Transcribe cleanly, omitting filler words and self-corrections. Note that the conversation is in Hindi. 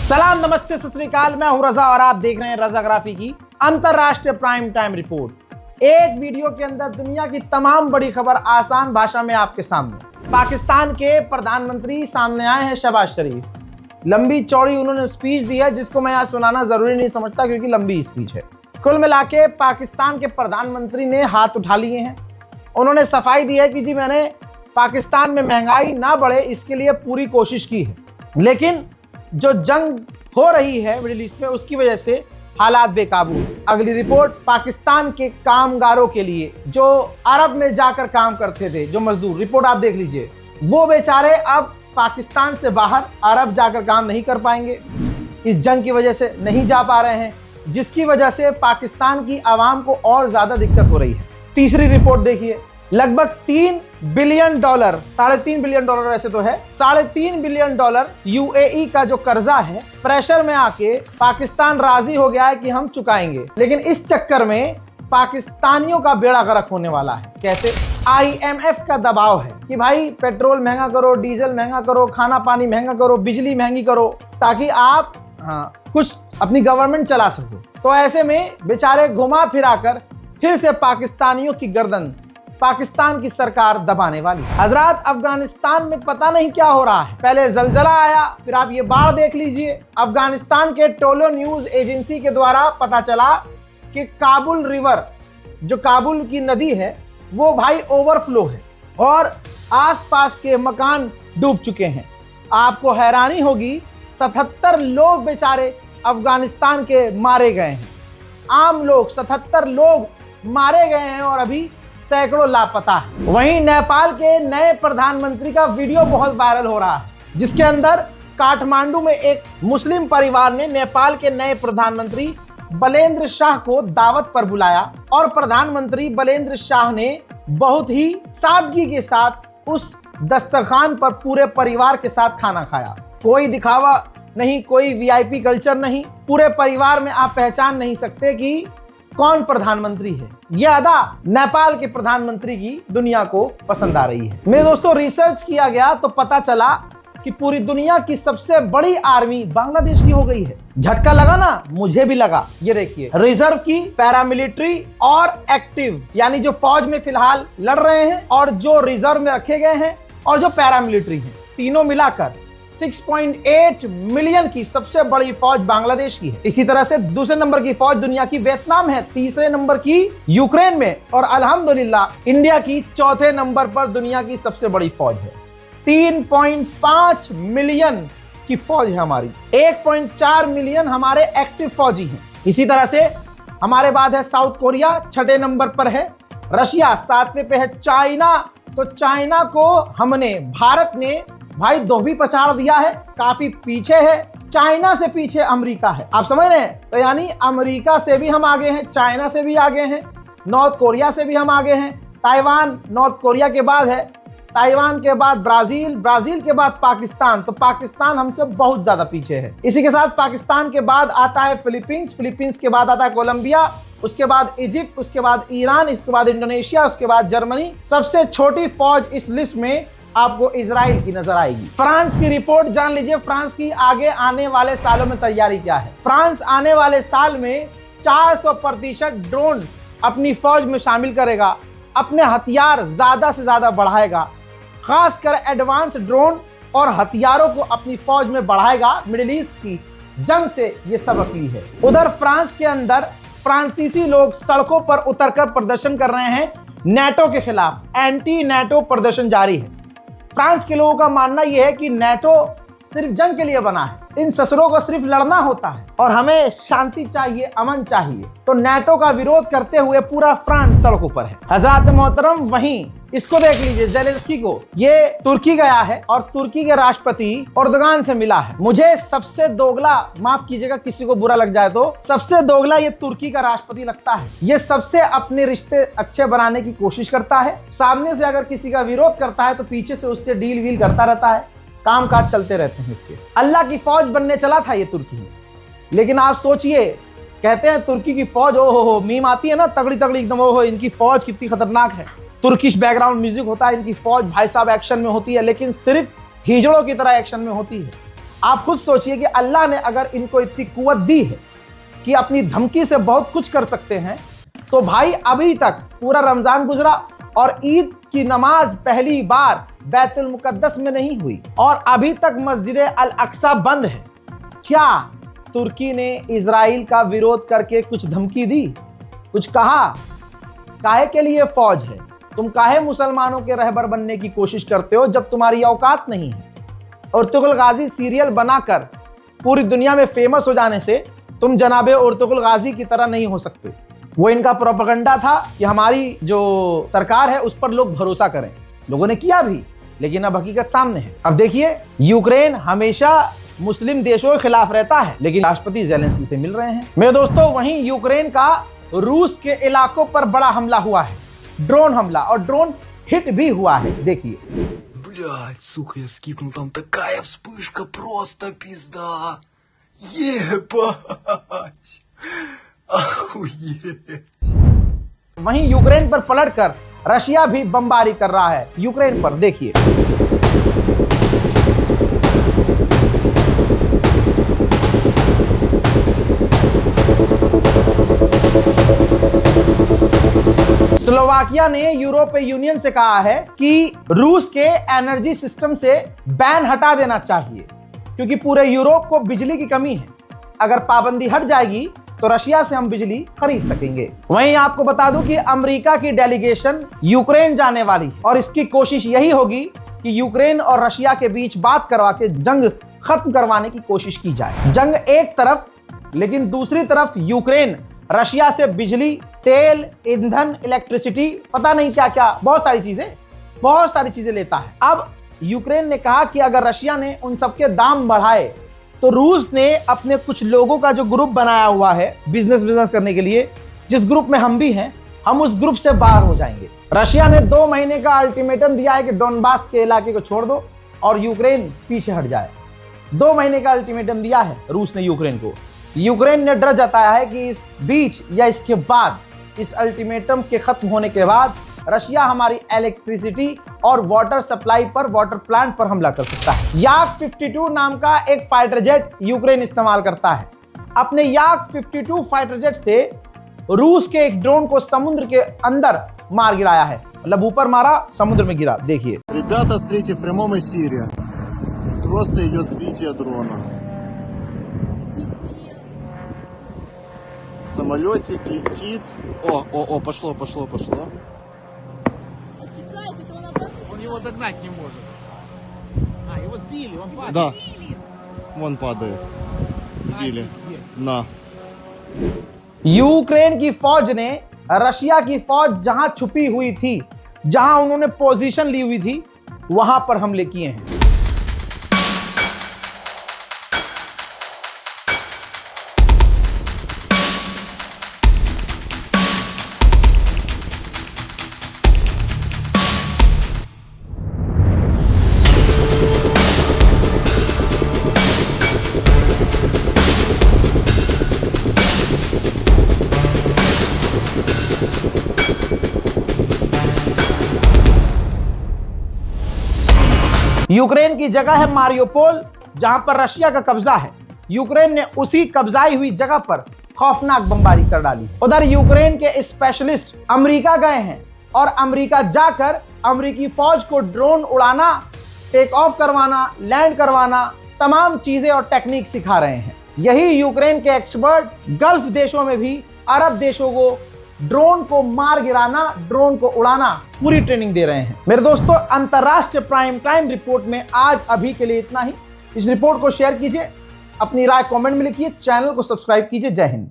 सलाम, नमस्ते, सत श्री अकाल। मैं हूं रजा और आप देख रहे हैं रजाग्राफी की अंतरराष्ट्रीय प्राइम टाइम रिपोर्ट। एक वीडियो के अंदर दुनिया की तमाम बड़ी खबर आसान भाषा में आपके सामने। पाकिस्तान के प्रधानमंत्री सामने आए हैं, शहबाज शरीफ। लंबी चौड़ी उन्होंने स्पीच दी है, जिसको मैं आज सुनाना जरूरी नहीं समझता क्योंकि लंबी स्पीच है। कुल मिला के पाकिस्तान के प्रधानमंत्री ने हाथ उठा लिए हैं। उन्होंने सफाई दी है कि जी मैंने पाकिस्तान में महंगाई ना बढ़े इसके लिए पूरी कोशिश की है, लेकिन जो जंग हो रही है मिडिल ईस्ट में उसकी वजह से हालात बेकाबू हैं। अगली रिपोर्ट पाकिस्तान के कामगारों के लिए जो अरब में जाकर काम करते थे, जो मजदूर, रिपोर्ट आप देख लीजिए। वो बेचारे अब पाकिस्तान से बाहर अरब जाकर काम नहीं कर पाएंगे, इस जंग की वजह से नहीं जा पा रहे हैं, जिसकी वजह से पाकिस्तान की आवाम को और ज्यादा दिक्कत हो रही है। तीसरी रिपोर्ट देखिए, लगभग $3 बिलियन, $3.5 बिलियन वैसे तो है, $3.5 बिलियन यूएई का जो कर्जा है, प्रेशर में आके पाकिस्तान राजी हो गया है कि हम चुकाएंगे। लेकिन इस चक्कर में पाकिस्तानियों का बेड़ा गर्क होने वाला है। कैसे? IMF का दबाव है कि भाई पेट्रोल महंगा करो, डीजल महंगा करो, खाना पानी महंगा करो, बिजली महंगी करो, ताकि आप कुछ अपनी गवर्नमेंट चला सको। तो ऐसे में बेचारे घुमा फिराकर फिर से पाकिस्तानियों की गर्दन पाकिस्तान की सरकार दबाने वाली। हजरात, अफगानिस्तान में पता नहीं क्या हो रहा है। पहले जलजला आया, फिर आप ये बाढ़ देख लीजिए। अफगानिस्तान के टोलो न्यूज एजेंसी के द्वारा पता चला कि काबुल रिवर, जो काबुल की नदी है, वो भाई ओवरफ्लो है और आसपास के मकान डूब चुके हैं। आपको हैरानी होगी, 77 लोग बेचारे अफगानिस्तान के मारे गए हैं। आम लोग 77 लोग मारे गए हैं और अभी सैकड़ों लापता है। वहीं नेपाल के नए प्रधानमंत्री का वीडियो बहुत वायरल हो रहा है, जिसके अंदर काठमांडू में एक मुस्लिम परिवार ने नेपाल के नए प्रधानमंत्री बलेन्द्र शाह को दावत पर बुलाया और प्रधानमंत्री बलेन्द्र शाह ने बहुत ही सादगी के साथ उस दस्तरखान पर पूरे परिवार के साथ खाना खाया। कोई दिखावा नहीं, कोई VIP कल्चर नहीं। पूरे परिवार में आप पहचान नहीं सकते कि कौन प्रधानमंत्री है। यह अदा नेपाल के प्रधानमंत्री की दुनिया को पसंद आ रही है। मेरे दोस्तों, रिसर्च किया गया तो पता चला कि पूरी दुनिया की सबसे बड़ी आर्मी बांग्लादेश की हो गई है। झटका लगा ना? मुझे भी लगा। ये देखिए, रिजर्व की, पैरामिलिट्री और एक्टिव, यानी जो फौज में फिलहाल लड़ रहे हैं और जो रिजर्व में रखे गए हैं और जो पैरामिलिट्री हैं, तीनों मिलाकर 6.8 मिलियन की सबसे बड़ी फौज बांग्लादेश की है। इसी तरह से दूसरे नंबर की फौज दुनिया की वियतनाम है, तीसरे नंबर की यूक्रेन में, और अल्हम्दुलिल्लाह इंडिया की चौथे नंबर पर दुनिया की सबसे बड़ी फौज है। 3.5 मिलियन की फौज है हमारी, 1.4 मिलियन हमारे एक्टिव फौजी हैं। इसी तरह से हमारे बाद है साउथ कोरिया, छठे नंबर पर है रशिया, सातवें पे है चाइना। तो चाइना को हमने, भारत ने भाई धोबी पछाड़ दिया है, काफी पीछे है। चाइना से पीछे अमेरिका है, आप समझ रहे हैं? तो यानी अमेरिका से भी हम आगे हैं, चाइना से भी आगे हैं, नॉर्थ कोरिया से भी हम आगे हैं। ताइवान नॉर्थ कोरिया के बाद है, ताइवान के बाद ब्राजील, ब्राजील के बाद पाकिस्तान। तो पाकिस्तान हमसे बहुत ज्यादा पीछे है। इसी के साथ पाकिस्तान के बाद आता है फिलीपींस, फिलीपींस के बाद आता है कोलंबिया, उसके बाद इजिप्ट, उसके बाद ईरान, इसके बाद इंडोनेशिया, उसके बाद जर्मनी। सबसे छोटी फौज इस लिस्ट में आपको इजराइल की नजर आएगी। फ्रांस की रिपोर्ट जान लीजिए, फ्रांस की आगे आने वाले सालों में तैयारी क्या है। फ्रांस आने वाले साल में 400% ड्रोन अपनी फौज में शामिल करेगा, अपने हथियार ज्यादा से ज्यादा बढ़ाएगा, खासकर एडवांस ड्रोन और हथियारों को अपनी फौज में बढ़ाएगा। मिडिल ईस्ट की जंग से ये सबक ली है। उधर फ्रांस के अंदर फ्रांसीसी लोग सड़कों पर उतरकर प्रदर्शन कर रहे हैं नेटो के खिलाफ। एंटी नेटो प्रदर्शन जारी है। फ्रांस के लोगों का मानना यह है कि नेटो सिर्फ जंग के लिए बना है, इन ससुरों को सिर्फ लड़ना होता है और हमें शांति चाहिए, अमन चाहिए। तो नेटो का विरोध करते हुए पूरा फ्रांस सड़कों पर है। हज़रात मोहतरम, वहीं इसको देख लीजिए, ज़ेलेंस्की को, ये तुर्की गया है और तुर्की के राष्ट्रपति एर्दोगान से मिला है। मुझे सबसे दोगला, माफ कीजिएगा किसी को बुरा लग जाए तो, सबसे दोगला ये तुर्की का राष्ट्रपति लगता है। ये सबसे अपने रिश्ते अच्छे बनाने की कोशिश करता है। सामने से अगर किसी का विरोध करता है तो पीछे से उससे डील वील करता रहता है, काम काज चलते रहते हैं इसके। अल्लाह की फौज बनने चला था ये तुर्की, लेकिन आप सोचिए, कहते हैं तुर्की की फौज, ओ हो, मीम आती है ना तगड़ी तगड़ी एकदम, ओ हो, इनकी फौज कितनी खतरनाक है। तुर्किश बैकग्राउंड म्यूजिक होता है, इनकी फौज भाई साहब एक्शन में होती है, लेकिन सिर्फ हिजड़ों की तरह एक्शन में होती है। आप खुद सोचिए कि अल्लाह ने अगर इनको इतनी कुव्वत दी है कि अपनी धमकी से बहुत कुछ कर सकते हैं, तो भाई अभी तक पूरा रमजान गुजरा और ईद की नमाज पहली बार बैतुल मुकद्दस में नहीं हुई और अभी तक मस्जिद अल अक्सा बंद है। क्या तुर्की ने इजराइल का विरोध करके कुछ धमकी दी, कुछ कहा? काहे के लिए फौज है? तुम काहे मुसलमानों के रहबर बनने की कोशिश करते हो जब तुम्हारी औकात नहीं है? उर्तुगुल गाजी सीरियल बनाकर पूरी दुनिया में फेमस हो जाने से तुम जनाबे उर्तुगुल गाजी की तरह नहीं हो सकते। वो इनका प्रोपेगेंडा था कि हमारी जो सरकार है उस पर लोग भरोसा करें। लोगों ने किया भी, लेकिन अब हकीकत सामने है। अब देखिए, यूक्रेन हमेशा मुस्लिम देशों के खिलाफ रहता है, लेकिन राष्ट्रपति ज़ेलेंस्की से मिल रहे हैं। मेरे दोस्तों, वहीं यूक्रेन का रूस के इलाकों पर बड़ा हमला हुआ है, ड्रोन हमला, और ड्रोन हिट भी हुआ है। देखिए, блядь, сука, я скипнул, там такая вспышка, просто пизда. Ебать. Охуеть. वहीं यूक्रेन पर पलटकर रशिया भी बमबारी कर रहा है यूक्रेन पर। देखिए, स्लोवाकिया ने यूरोपीय यूनियन से कहा है कि रूस के एनर्जी सिस्टम से बैन हटा देना चाहिए, क्योंकि पूरे यूरोप को बिजली की कमी है। अगर पाबंदी हट जाएगी तो रशिया से हम बिजली खरीद सकेंगे। वहीं आपको बता दूं कि अमेरिका की डेलीगेशन यूक्रेन जाने वाली है और इसकी कोशिश यही होगी कि यूक्रेन और रशिया के बीच बात करवा के जंग खत्म करवाने की कोशिश की जाए। जंग एक तरफ, लेकिन दूसरी तरफ यूक्रेन रशिया से बिजली, तेल, ईंधन, इलेक्ट्रिसिटी, पता नहीं क्या क्या, बहुत सारी चीजें लेता है। अब यूक्रेन ने कहा कि अगर रशिया ने उन सबके दाम बढ़ाए तो रूस ने अपने कुछ लोगों का जो ग्रुप बनाया हुआ है बिजनेस करने के लिए, जिस ग्रुप में हम भी हैं, हम उस ग्रुप से बाहर हो जाएंगे। रशिया ने 2 महीने का अल्टीमेटम दिया है कि डोनबास के इलाके को छोड़ दो और यूक्रेन पीछे हट जाए। 2 महीने का अल्टीमेटम दिया है रूस ने यूक्रेन को। यूक्रेन ने डर जताया है कि इस बीच या इसके बाद, इस अल्टीमेटम के खत्म होने के बाद, रशिया हमारी इलेक्ट्रिसिटी और वाटर सप्लाई पर, वाटर प्लांट पर हमला कर सकता है। याक 52 नाम का एक फाइटर जेट यूक्रेन इस्तेमाल करता है। अपने याक 52 फाइटर जेट से रूस के एक ड्रोन को समुद्र के अंदर मार गिराया है, मतलब ऊपर मारा, समुद्र में गिरा। देखिए, Ребята, смотрите, в прямом эфире. Просто идет сбитие дрона. Самолетик летит. О, пошло. Он его догнать не может. Его сбили, он падает. Да, вон падает. Сбили. На. यूक्रेन की फौज ने रशिया की फौज जहां छुपी हुई थी, जहां उन्होंने पोजीशन ली हुई थी, वहां पर हमले किए हैं। यूक्रेन की जगह है मारियोपोल, जहां पर रशिया का कब्जा है। यूक्रेन ने उसी कब्जाई हुई जगह पर खौफनाक बमबारी कर डाली। उधर यूक्रेन के स्पेशलिस्ट अमेरिका गए हैं और अमेरिका जाकर अमेरिकी फौज को ड्रोन उड़ाना, टेक ऑफ करवाना, लैंड करवाना, तमाम चीजें और टेक्निक सिखा रहे हैं। यही यूक्रेन के एक्सपर्ट गल्फ देशों में भी अरब देशों को ड्रोन को मार गिराना, ड्रोन को उड़ाना पूरी ट्रेनिंग दे रहे हैं। मेरे दोस्तों, अंतरराष्ट्रीय प्राइम टाइम रिपोर्ट में आज अभी के लिए इतना ही। इस रिपोर्ट को शेयर कीजिए, अपनी राय कमेंट में लिखिए, चैनल को सब्सक्राइब कीजिए। जय हिंद।